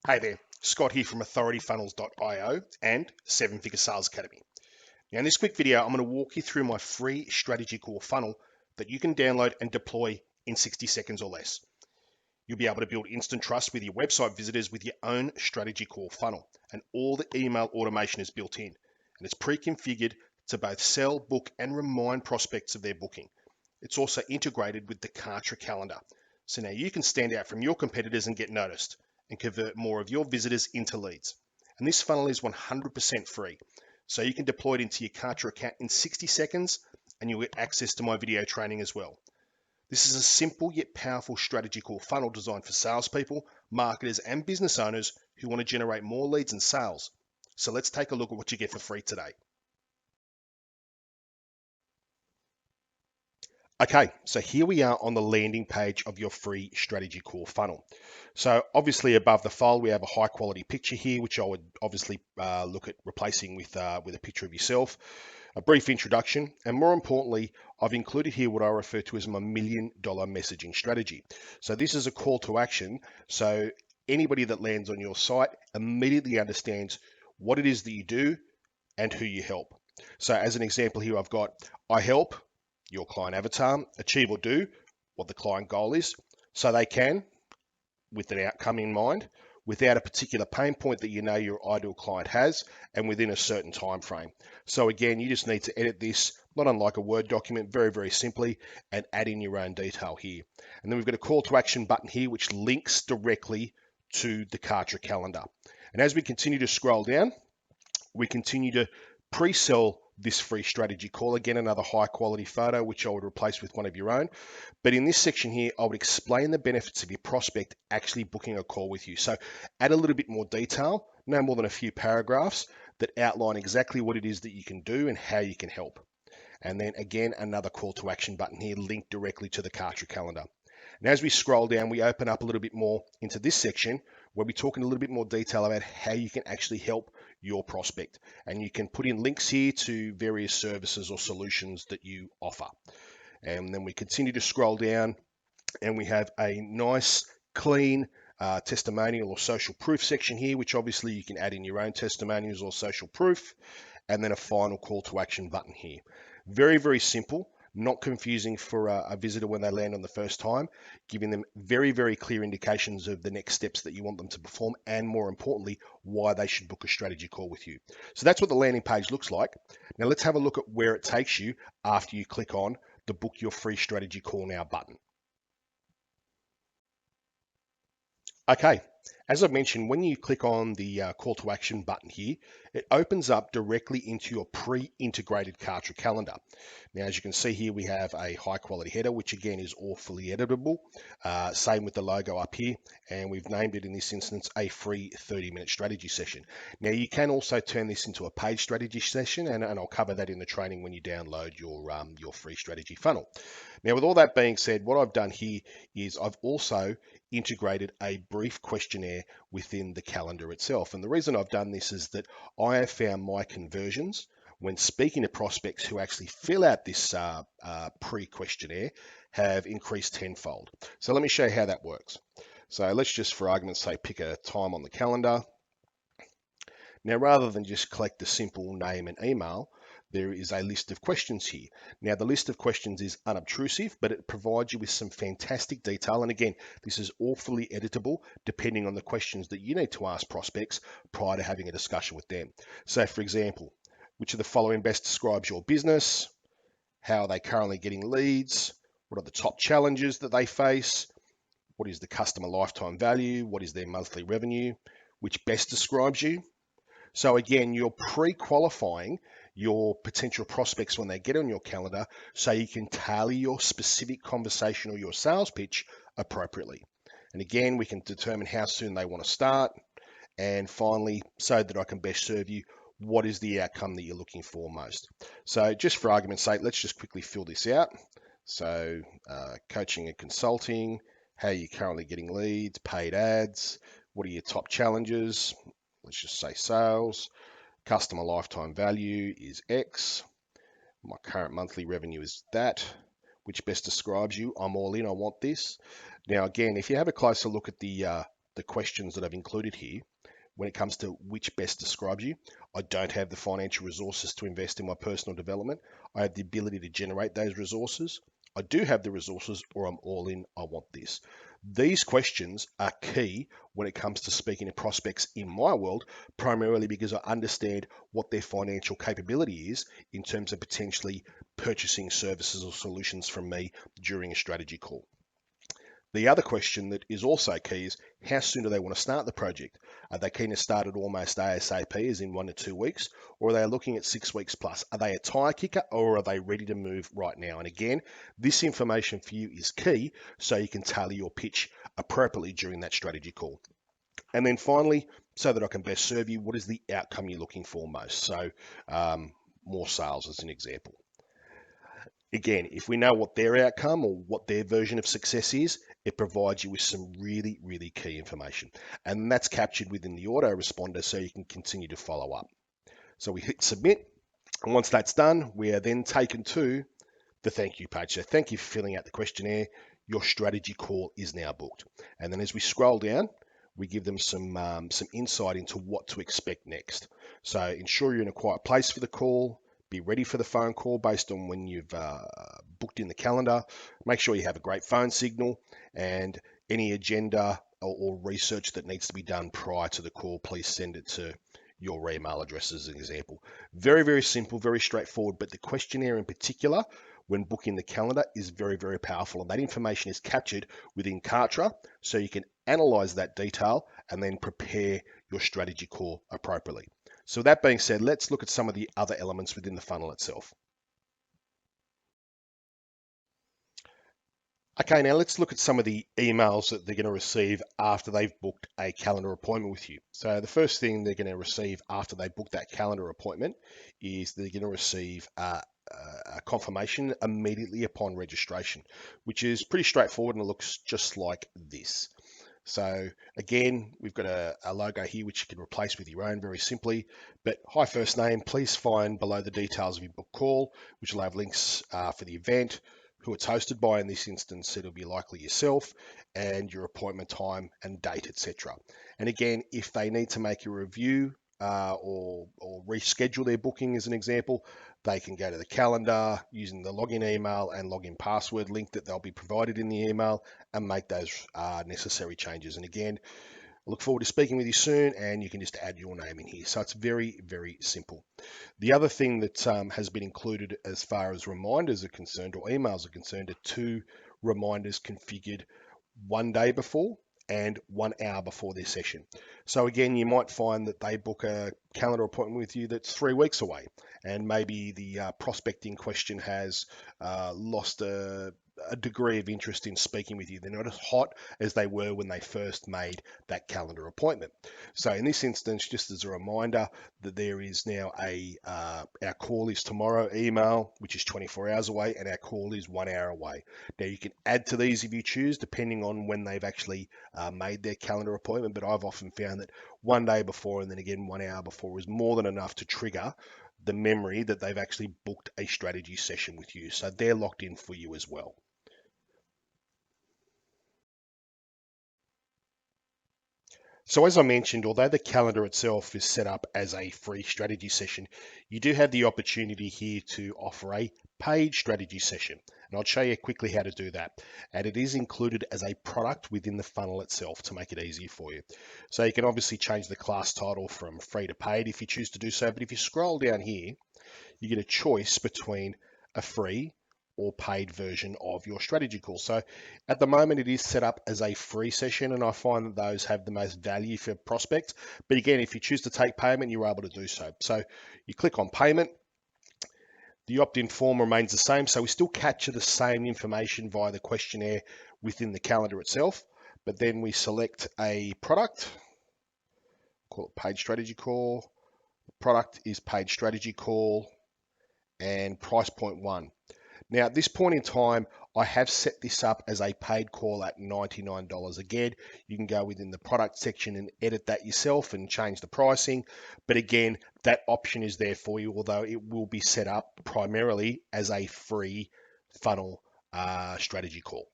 Hey there, Scott here from authorityfunnels.io and 7-Figure Sales Academy. Now in this quick video, I'm going to walk you through my free strategy core funnel that you can download and deploy in 60 seconds or less. You'll be able to build instant trust with your website visitors with your own strategy core funnel, and all the email automation is built in, and it's pre-configured to both sell, book, and remind prospects of their booking. It's also integrated with the KARTRA calendar. So now you can stand out from your competitors and get noticed and convert more of your visitors into leads. And this funnel is 100% free. So you can deploy it into your KARTRA account in 60 seconds and you'll get access to my video training as well. This is a simple yet powerful strategy core funnel designed for salespeople, marketers, and business owners who want to generate more leads and sales. So let's take a look at what you get for free today. Okay, so here we are on the landing page of your free strategy core funnel. So obviously above the file, we have a high quality picture here, which I would obviously look at replacing with a picture of yourself, a brief introduction, and more importantly, I've included here what I refer to as my $1 million messaging strategy. So this is a call to action. So anybody that lands on your site immediately understands what it is that you do and who you help. So as an example here, I've got, I help your client avatar achieve or do what the client goal is so they can, with an outcome in mind, without a particular pain point that you know your ideal client has and within a certain time frame. So again, you just need to edit this, not unlike a Word document, very, very simply, and add in your own detail here. And then we've got a call to action button here, which links directly to the KARTRA calendar. And as we continue to scroll down, we continue to pre-sell this free strategy call. Again, another high quality photo, which I would replace with one of your own. But in this section here, I would explain the benefits of your prospect actually booking a call with you. So add a little bit more detail, no more than a few paragraphs that outline exactly what it is that you can do and how you can help. And then again, another call to action button here, linked directly to the KARTRA calendar. And as we scroll down, we open up a little bit more into this section where we talk in a little bit more detail about how you can actually help your prospect. And you can put in links here to various services or solutions that you offer. And then we continue to scroll down and we have a nice, clean testimonial or social proof section here, which obviously you can add in your own testimonials or social proof. And then a final call to action button here. Very, very simple. Not confusing for a visitor when they land on the first time, giving them very, very clear indications of the next steps that you want them to perform, and more importantly, why they should book a strategy call with you. So that's what the landing page looks like. Now let's have a look at where it takes you after you click on the book your free strategy call now button. Okay, as I mentioned, when you click on the call to action button here, it opens up directly into your pre-integrated KARTRA calendar. Now, as you can see here, we have a high quality header, which again is all fully editable. Same with the logo up here, and we've named it in this instance a free 30-minute strategy session. Now, you can also turn this into a paid strategy session, and I'll cover that in the training when you download your free strategy funnel. Now, with all that being said, what I've done here is I've also integrated a brief questionnaire within the calendar itself. And the reason I've done this is that I have found my conversions when speaking to prospects who actually fill out this pre-questionnaire have increased tenfold. So let me show you how that works. So let's just, for argument's sake, pick a time on the calendar. Now, rather than just collect the simple name and email, there is a list of questions here. Now, the list of questions is unobtrusive, but it provides you with some fantastic detail. And again, this is all fully editable depending on the questions that you need to ask prospects prior to having a discussion with them. So, for example, which of the following best describes your business? How are they currently getting leads? What are the top challenges that they face? What is the customer lifetime value? What is their monthly revenue? Which best describes you? So again, you're pre-qualifying your potential prospects when they get on your calendar so you can tailor your specific conversation or your sales pitch appropriately. And again, we can determine how soon they want to start. And finally, so that I can best serve you, what is the outcome that you're looking for most? So just for argument's sake, let's just quickly fill this out. So coaching and consulting, how are you currently getting leads, paid ads, what are your top challenges? Let's just say sales. Customer lifetime value is X. My current monthly revenue is that. Which best describes you? I'm all in, I want this. Now, again, if you have a closer look at the the questions that I've included here, when it comes to which best describes you, I don't have the financial resources to invest in my personal development. I have the ability to generate those resources. I do have the resources, or I'm all in. I want this. These questions are key when it comes to speaking to prospects in my world, primarily because I understand what their financial capability is in terms of potentially purchasing services or solutions from me during a strategy call. The other question that is also key is how soon do they want to start the project? Are they keen to start it almost ASAP, as in 1 to 2 weeks, or are they looking at 6 weeks plus? Are they a tire kicker, or are they ready to move right now? And again, this information for you is key so you can tailor your pitch appropriately during that strategy call. And then finally, so that I can best serve you, what is the outcome you're looking for most? So more sales as an example. Again, if we know what their outcome or what their version of success is, it provides you with some really, really key information. And that's captured within the autoresponder so you can continue to follow up. So we hit submit. And once that's done, we are then taken to the thank you page. So thank you for filling out the questionnaire. Your strategy call is now booked. And then as we scroll down, we give them some insight into what to expect next. So ensure you're in a quiet place for the call. Be ready for the phone call based on when you've booked in the calendar. Make sure you have a great phone signal, and any agenda or research that needs to be done prior to the call, please send it to your email address as an example. Very, very simple, very straightforward, but the questionnaire in particular, when booking the calendar, is very, very powerful. And that information is captured within KARTRA, so you can analyze that detail and then prepare your strategy call appropriately. So with that being said, let's look at some of the other elements within the funnel itself. Okay, now let's look at some of the emails that they're going to receive after they've booked a calendar appointment with you. So the first thing they're going to receive after they book that calendar appointment is they're going to receive a confirmation immediately upon registration, which is pretty straightforward and it looks just like this. So again, we've got a logo here which you can replace with your own very simply. But hi, first name, please find below the details of your book call, which will have links for the event, who it's hosted by. In this instance, it'll be likely yourself, and your appointment time and date, etc. And again, if they need to make a review or reschedule their booking as an example, they can go to the calendar using the login email and login password link that they'll be provided in the email and make those necessary changes. And again, I look forward to speaking with you soon, and you can just add your name in here. So it's very, very simple. The other thing that has been included as far as reminders are concerned, or emails are concerned, are 2 reminders configured 1 day before and 1 hour before their session. So again, you might find that they book a calendar appointment with you that's 3 weeks away, and maybe the prospect in question has lost a degree of interest in speaking with you. They're not as hot as they were when they first made that calendar appointment. So in this instance, just as a reminder that there is now our call is tomorrow email, which is 24 hours away, and our call is 1 hour away. Now you can add to these if you choose, depending on when they've actually made their calendar appointment, but I've often found that 1 day before and then again 1 hour before is more than enough to trigger the memory that they've actually booked a strategy session with you. So they're locked in for you as well. So as I mentioned, although the calendar itself is set up as a free strategy session, you do have the opportunity here to offer a paid strategy session. And I'll show you quickly how to do that. And it is included as a product within the funnel itself to make it easier for you. So you can obviously change the class title from free to paid if you choose to do so. But if you scroll down here, you get a choice between a free or paid version of your strategy call. So at the moment, it is set up as a free session, and I find that those have the most value for prospects. But again, if you choose to take payment, you're able to do so. So you click on payment. The opt-in form remains the same, so we still capture the same information via the questionnaire within the calendar itself. But then we select a product, call it paid strategy call. Product is paid strategy call, and price point 1. Now, at this point in time, I have set this up as a paid call at $99. Again, you can go within the product section and edit that yourself and change the pricing. But again, that option is there for you, although it will be set up primarily as a free funnel strategy call.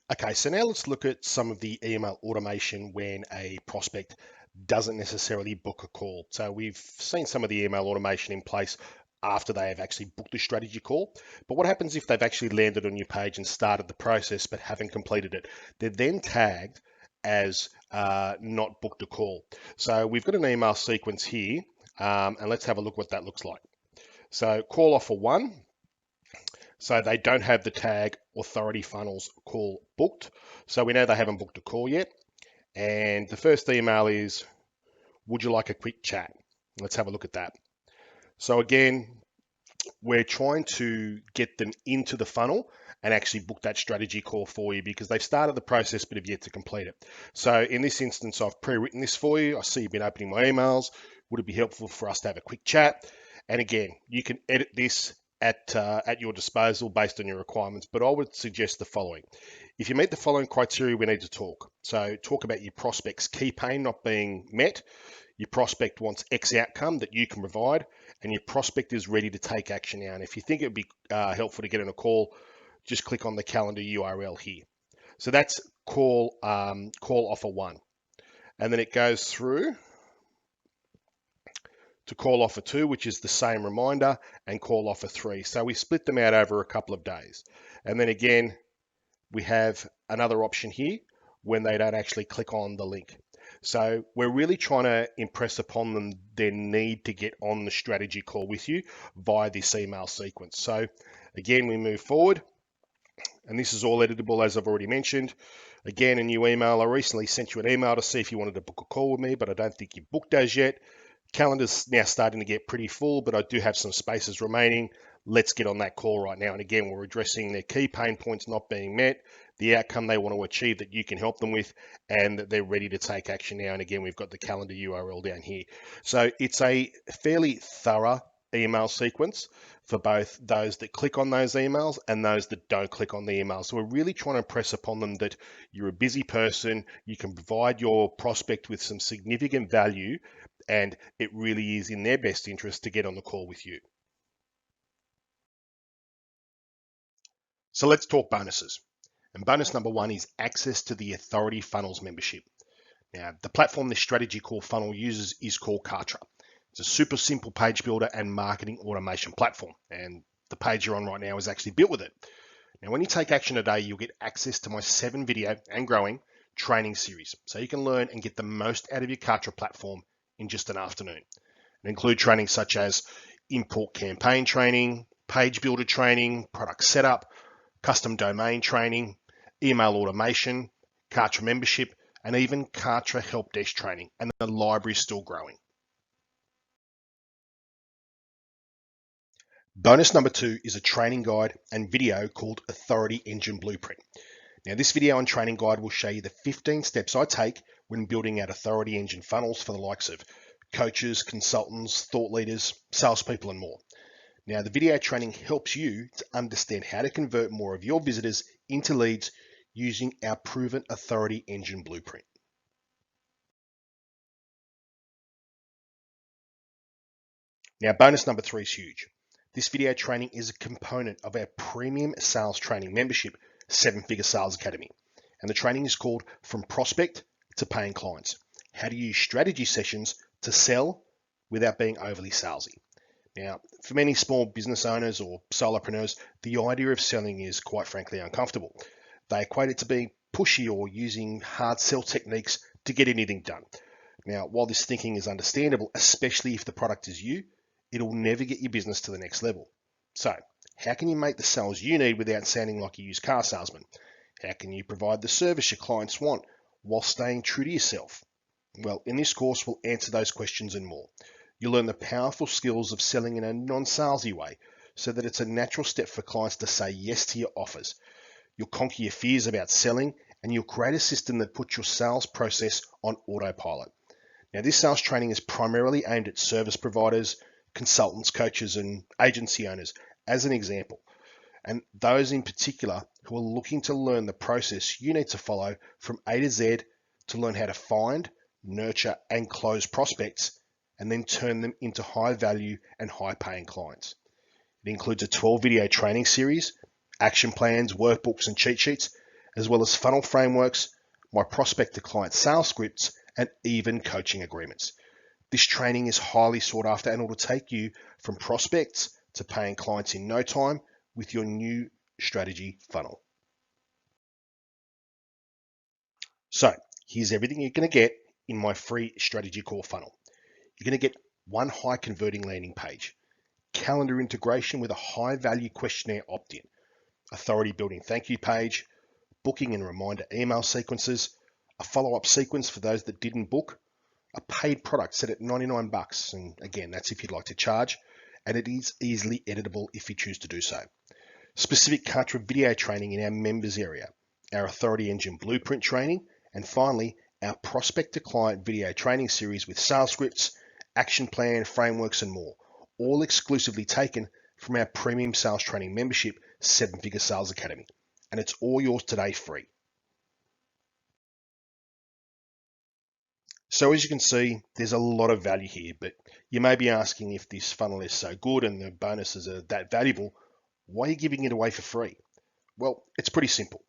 Okay, so now let's look at some of the email automation when a prospect doesn't necessarily book a call. So we've seen some of the email automation in place after they have actually booked a strategy call. But what happens if they've actually landed on your page and started the process but haven't completed it? They're then tagged as not booked a call. So we've got an email sequence here, and let's have a look what that looks like. So call offer one. So they don't have the tag authority funnels call booked. So we know they haven't booked a call yet. And the first email is, would you like a quick chat? Let's have a look at that. So again, we're trying to get them into the funnel and actually book that strategy call for you because they've started the process but have yet to complete it. So in this instance, I've pre-written this for you. I see you've been opening my emails. Would it be helpful for us to have a quick chat? And again, you can edit this at your disposal based on your requirements, but I would suggest the following. If you meet the following criteria, we need to talk. So talk about your prospect's key pain not being met. Your prospect wants X outcome that you can provide, and your prospect is ready to take action now. And if you think it would be helpful to get in a call, just click on the calendar URL here. So that's call offer one, and then it goes through to call offer two, which is the same reminder, and call offer three. So we split them out over a couple of days, and then again we have another option here when they don't actually click on the link. So we're really trying to impress upon them their need to get on the strategy call with you via this email sequence. So again, we move forward, and this is all editable as I've already mentioned. Again, a new email. I recently sent you an email to see if you wanted to book a call with me, but I don't think you've booked as yet. Calendar's now starting to get pretty full, but I do have some spaces remaining. Let's get on that call right now. And again, we're addressing their key pain points not being met, the outcome they want to achieve that you can help them with, and that they're ready to take action now. And again, we've got the calendar URL down here. So it's a fairly thorough email sequence for both those that click on those emails and those that don't click on the emails. So we're really trying to impress upon them that you're a busy person, you can provide your prospect with some significant value, and it really is in their best interest to get on the call with you. So let's talk bonuses. And bonus number one is access to the Authority Funnels membership. Now, the platform this strategy call funnel uses is called KARTRA. It's a super simple page builder and marketing automation platform. And the page you're on right now is actually built with it. Now, when you take action today, you'll get access to my 7-video and growing training series. So you can learn and get the most out of your KARTRA platform in just an afternoon. It includes training such as import campaign training, page builder training, product setup, custom domain training, email automation, KARTRA membership, and even KARTRA help desk training, and the library is still growing. Bonus number two is a training guide and video called Authority Engine Blueprint. Now, this video and training guide will show you the 15 steps I take when building out Authority Engine funnels for the likes of coaches, consultants, thought leaders, salespeople, and more. Now, the video training helps you to understand how to convert more of your visitors into leads using our proven Authority Engine Blueprint. Now, bonus number three is huge. This video training is a component of our premium sales training membership, 7-Figure Sales Academy. And the training is called From Prospect to Paying Clients, how to use strategy sessions to sell without being overly salesy. Now, for many small business owners or solopreneurs, the idea of selling is quite frankly uncomfortable. They equate it to being pushy or using hard sell techniques to get anything done. Now, while this thinking is understandable, especially if the product is you, it'll never get your business to the next level. So, how can you make the sales you need without sounding like a used car salesman? How can you provide the service your clients want while staying true to yourself? Well, in this course, we'll answer those questions and more. You'll learn the powerful skills of selling in a non-salesy way so that it's a natural step for clients to say yes to your offers. You'll conquer your fears about selling, and you'll create a system that puts your sales process on autopilot. Now, this sales training is primarily aimed at service providers, consultants, coaches, and agency owners, as an example, and those in particular who are looking to learn the process you need to follow from A to Z to learn how to find, nurture, and close prospects, and then turn them into high value and high paying clients. It includes a 12-video training series, action plans, workbooks, and cheat sheets, as well as funnel frameworks, my prospect to client sales scripts, and even coaching agreements. This training is highly sought after and it will take you from prospects to paying clients in no time with your new strategy funnel. So here's everything you're going to get in my free strategy core funnel. You're going to get one high converting landing page, calendar integration with a high value questionnaire opt-in, authority building thank you page, booking and reminder email sequences, a follow-up sequence for those that didn't book, a paid product set at $99, and again, that's if you'd like to charge, and it is easily editable if you choose to do so. Specific KARTRA video training in our members area, our Authority Engine Blueprint training, and finally, our Prospect to Client video training series with sales scripts, action plan, frameworks, and more, all exclusively taken from our premium sales training membership, 7-Figure Sales Academy. And it's all yours today free. So as you can see, there's a lot of value here, but you may be asking if this funnel is so good and the bonuses are that valuable, why are you giving it away for free? Well, it's pretty simple.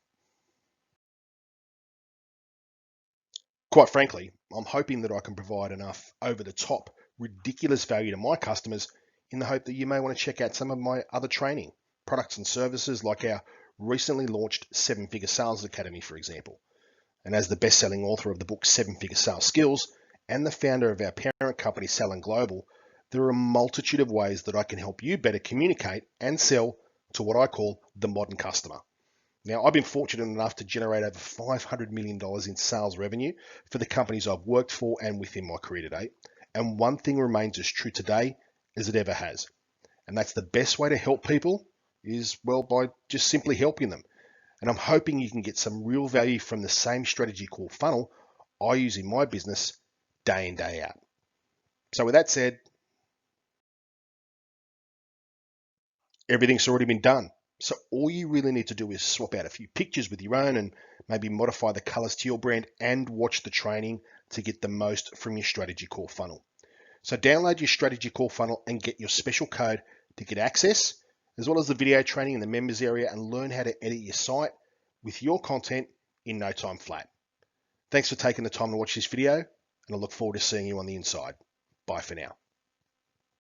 Quite frankly, I'm hoping that I can provide enough over-the-top, ridiculous value to my customers in the hope that you may want to check out some of my other training, products and services like our recently launched 7-Figure Sales Academy, for example. And as the best-selling author of the book 7-Figure Sales Skills and the founder of our parent company, Sell Global, there are a multitude of ways that I can help you better communicate and sell to what I call the modern customer. Now, I've been fortunate enough to generate over $500 million in sales revenue for the companies I've worked for and within my career today. And one thing remains as true today as it ever has. And that's the best way to help people is, well, by just simply helping them. And I'm hoping you can get some real value from the same strategy core funnel I use in my business day in, day out. So with that said, everything's already been done. So all you really need to do is swap out a few pictures with your own and maybe modify the colors to your brand and watch the training to get the most from your strategy core funnel. So download your strategy core funnel and get your special code to get access, as well as the video training in the members area, and learn how to edit your site with your content in no time flat. Thanks for taking the time to watch this video, and I look forward to seeing you on the inside. Bye for now.